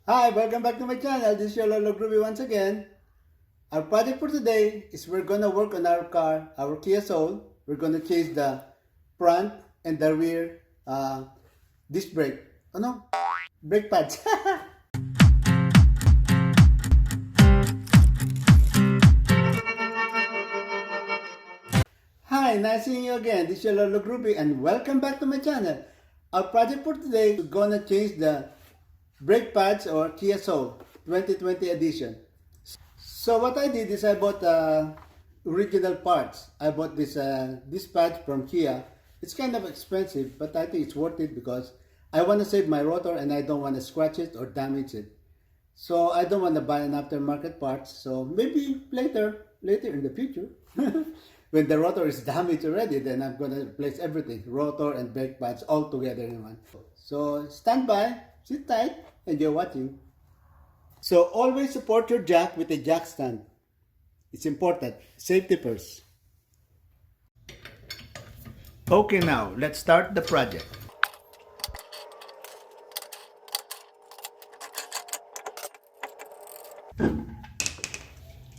Hi, welcome back to my channel. This is your Lolo Groovy once again. Our project for today is we're gonna work on our car, our Kia Soul. We're gonna change the front and the rear disc brake. Oh no, brake pads. Hi, nice seeing you again. This is your Lolo Groovy and welcome back to my channel. Our project for today is gonna change the brake pads or Kia Soul 2020 edition. So what I did is I bought original parts. I bought this patch from Kia. It's kind of expensive, but I think it's worth it because I want to save my rotor and I don't want to scratch it or damage it. So I don't want to buy an aftermarket parts. So maybe later in the future, when the rotor is damaged already, then I'm gonna replace everything, rotor and brake pads all together in one. So stand by, sit tight, and you're watching. So always support your jack with a jack stand. It's important. Safety first. Okay, now let's start the project.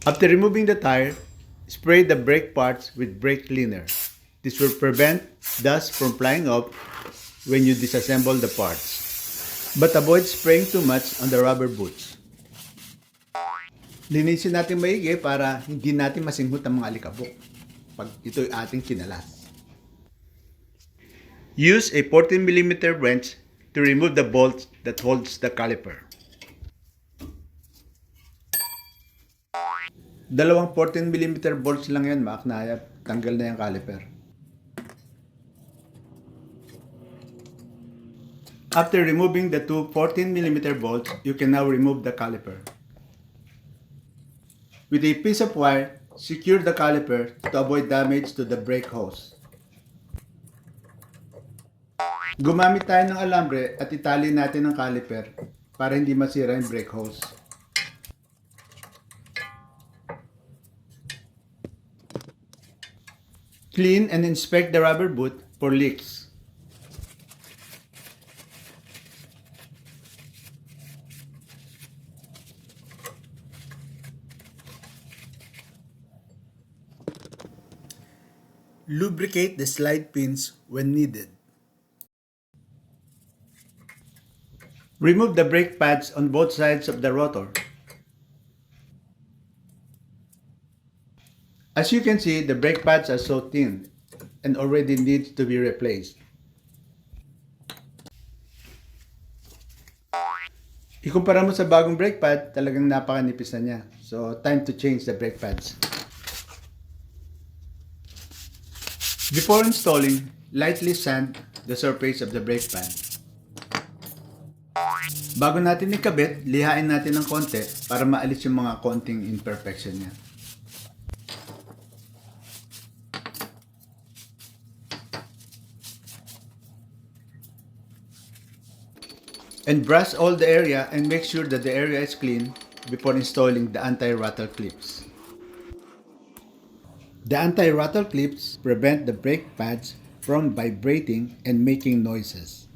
After removing the tire, spray the brake parts with brake cleaner. This will prevent dust from flying up when you disassemble the parts. But avoid spraying too much on the rubber boots. Linisin natin maigi para hindi natin masinghot ang mga alikabok pag ito'y ating kinalas. Use a 14mm wrench to remove the bolt that holds the caliper. Dalawang 14mm bolts lang yan, makaknayap. Tanggal na yung caliper. After removing the two 14mm bolts, you can now remove the caliper. With a piece of wire, secure the caliper to avoid damage to the brake hose. Gumamit tayo ng alambre at itali natin ang caliper para hindi masira yung brake hose. Clean and inspect the rubber boot for leaks. Lubricate the slide pins when needed. Remove the brake pads on both sides of the rotor. As you can see, the brake pads are so thin and already needs to be replaced. Ikumpara mo sa bagong brake pad, talagang napakanipis na niya. So, time to change the brake pads. Before installing, lightly sand the surface of the brake pad. Bago natin ikabit, lihain natin ng konti para maalis yung mga konting imperfection niya. And brush all the area and make sure that the area is clean before installing the anti-rattle clips. The anti-rattle clips prevent the brake pads from vibrating and making noises.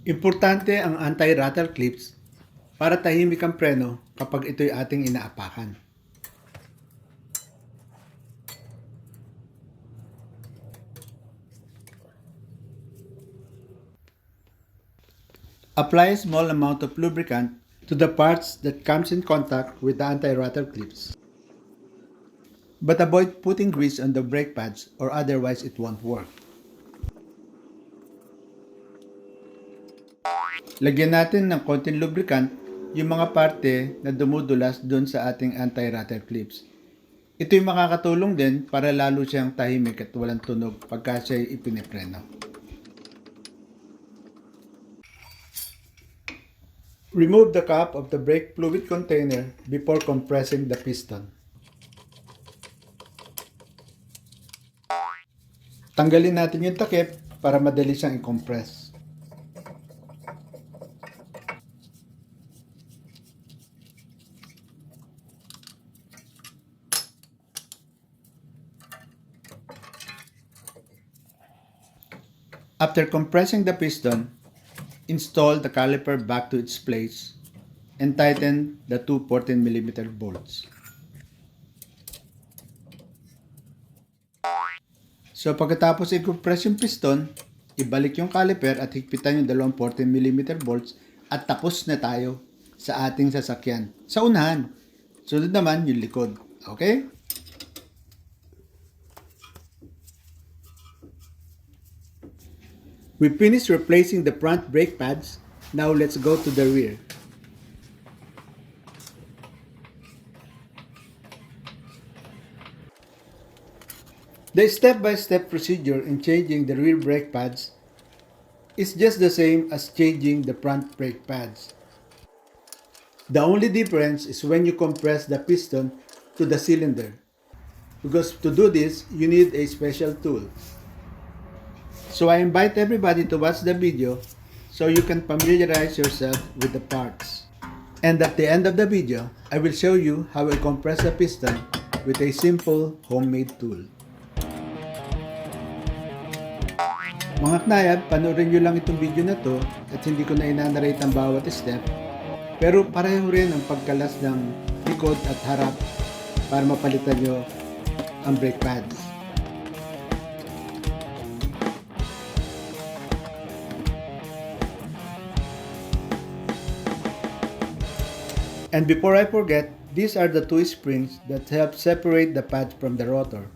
Importante ang anti-rattle clips para tahimik ang preno kapag ito'y ating inaapakan. Apply a small amount of lubricant to the parts that comes in contact with the anti-rattle clips. But avoid putting grease on the brake pads or otherwise it won't work. Lagyan natin ng konting lubricant yung mga parte na dumudulas dun sa ating anti-rattle clips. Ito'y makakatulong din para lalo siyang tahimik at walang tunog pagka siya'y ipinipreno. Remove the cap of the brake fluid container before compressing the piston. Tanggalin natin yung takip para madali siyang i-compress. After compressing the piston, Install the caliper back to its place and tighten the two 14mm bolts. So pagkatapos i-compress yung piston, ibalik yung caliper at higpitan yung dalawang 14mm bolts at tapos na tayo sa ating sasakyan. Sa unahan, sunod naman yung likod. Okay? We finished replacing the front brake pads. Now let's go to the rear. The step-by-step procedure in changing the rear brake pads is just the same as changing the front brake pads. The only difference is when you compress the piston to the cylinder. Because to do this, you need a special tool. So I invite everybody to watch the video so you can familiarize yourself with the parts. And at the end of the video, I will show you how I compress the piston with a simple homemade tool. Mga knayab, panoorin nyo lang itong video na to at hindi ko na inanarate ang bawat step. Pero pareho rin ang pagkalas ng likod at harap para mapalitan nyo ang brake pads. And before I forget, these are the two springs that help separate the pads from the rotor.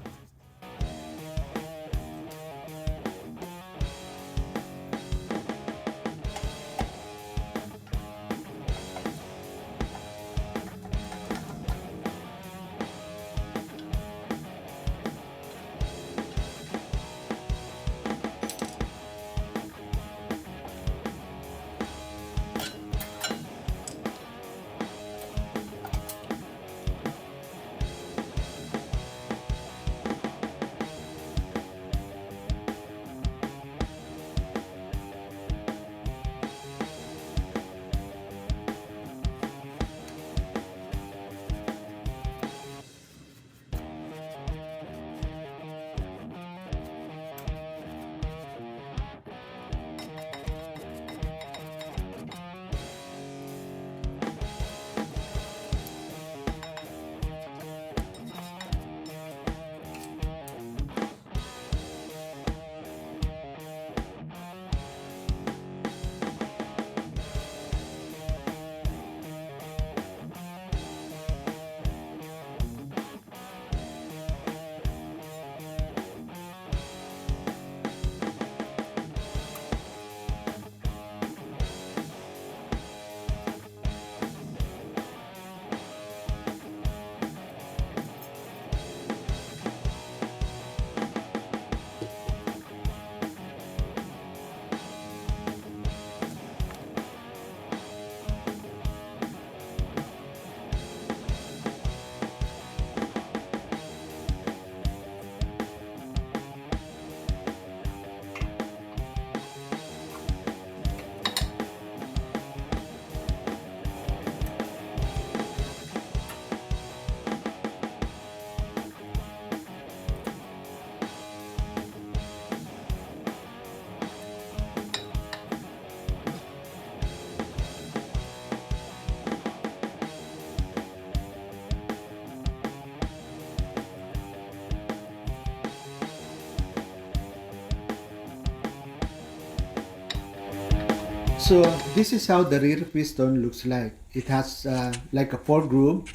So this is how the rear piston looks like. It has like a 4-groove,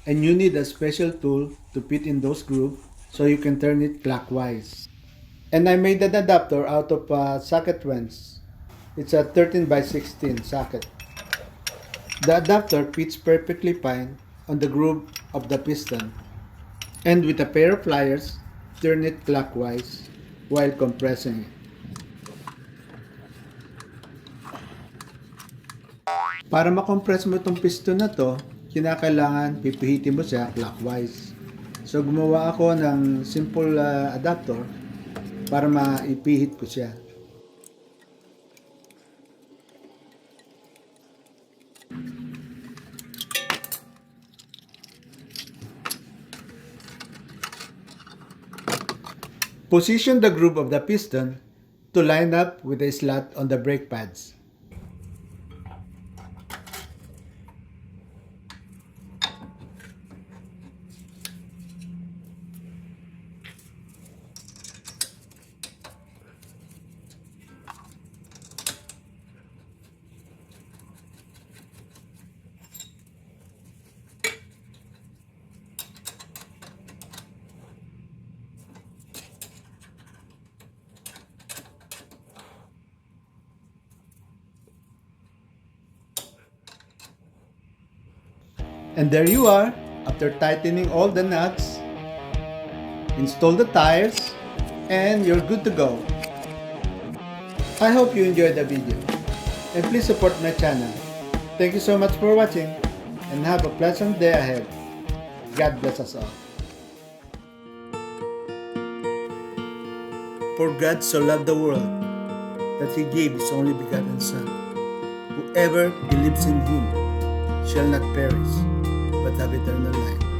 and you need a special tool to fit in those grooves so you can turn it clockwise. And I made an adapter out of socket wrench. It's a 13x16 socket. The adapter fits perfectly fine on the groove of the piston. And with a pair of pliers, turn it clockwise while compressing it. Para makompress mo itong piston na to, kinakailangan pipihitin mo siya clockwise. So gumawa ako ng simple adapter para maipihit ko siya. Position the groove of the piston to line up with the slot on the brake pads. And there you are, after tightening all the nuts, install the tires, and you're good to go. I hope you enjoyed the video, and please support my channel. Thank you so much for watching, and have a pleasant day ahead. God bless us all. For God so loved the world, that He gave His only begotten Son. Whoever believes in Him shall not perish, but have eternal life.